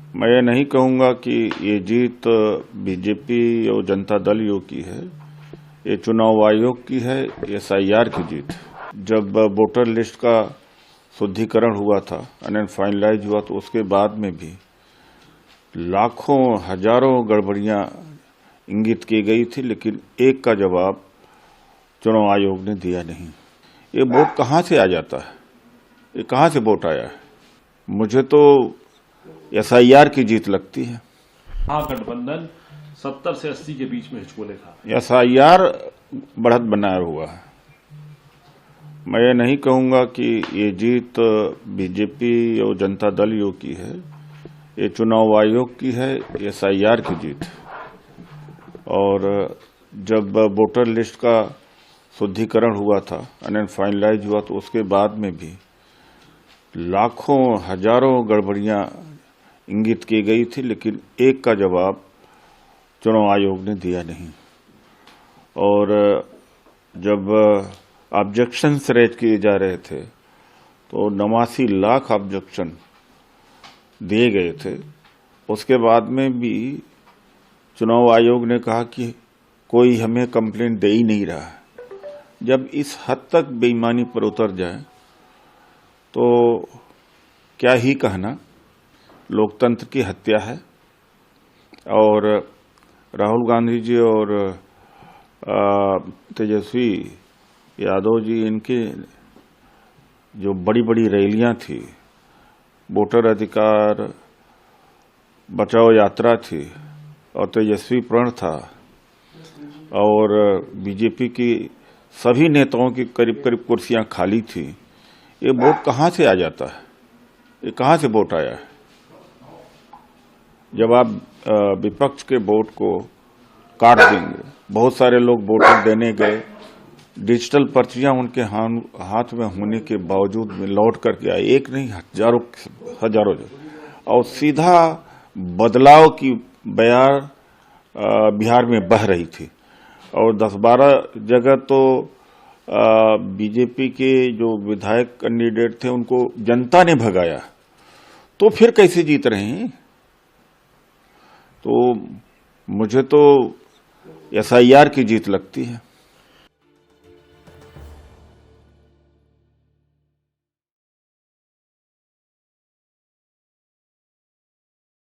मैं ये नहीं कहूंगा कि ये जीत बीजेपी और जनता दल योग की है। ये चुनाव आयोग की है, एसआईआर की जीत। जब वोटर लिस्ट का शुद्धिकरण हुआ था, फाइनलाइज हुआ, तो उसके बाद में भी लाखों हजारों गड़बड़ियां इंगित की गई थी, लेकिन एक का जवाब चुनाव आयोग ने दिया नहीं। ये वोट कहां से आ जाता है? ये कहां से वोट आया है? मुझे तो एसआईआर की जीत लगती है। महागठबंधन 70 से 80 के बीच में हिचकोले खा। एसआईआर बढ़त बनाया हुआ है। मैं ये नहीं कहूंगा कि ये जीत बीजेपी और जनता दल योग की है। ये चुनाव आयोग की है, एसआईआर की जीत। और जब वोटर लिस्ट का शुद्धिकरण हुआ था, फाइनलाइज हुआ, तो उसके बाद में भी लाखों हजारों गड़बड़ियां इंगित की गई थी, लेकिन एक का जवाब चुनाव आयोग ने दिया नहीं। और जब ऑब्जेक्शंस रेज किए जा रहे थे, तो 89 लाख ऑब्जेक्शन दिए गए थे। उसके बाद में भी चुनाव आयोग ने कहा कि कोई हमें कंप्लेंट दे ही नहीं रहा है। जब इस हद तक बेईमानी पर उतर जाए तो क्या ही कहना, लोकतंत्र की हत्या है। और राहुल गांधी जी और तेजस्वी यादव जी, इनके जो बड़ी बड़ी रैलियां थी, वोटर अधिकार बचाओ यात्रा थी, और तेजस्वी प्रण था, और बीजेपी की सभी नेताओं की करीब करीब कुर्सियां खाली थी। ये वोट कहां से आ जाता है? ये कहां से वोट आया है? जब आप विपक्ष के वोट को काट देंगे, बहुत सारे लोग वोटर देने गए, डिजिटल पर्चियां उनके हाथ में होने के बावजूद में लौट करके आए, एक नहीं हजारों, और सीधा बदलाव की बयार बिहार में बह रही थी। और 10-12 जगह तो बीजेपी के जो विधायक कैंडिडेट थे, उनको जनता ने भगाया। तो फिर कैसे जीत रहे हैं? तो मुझे तो एसआईआर की जीत लगती है।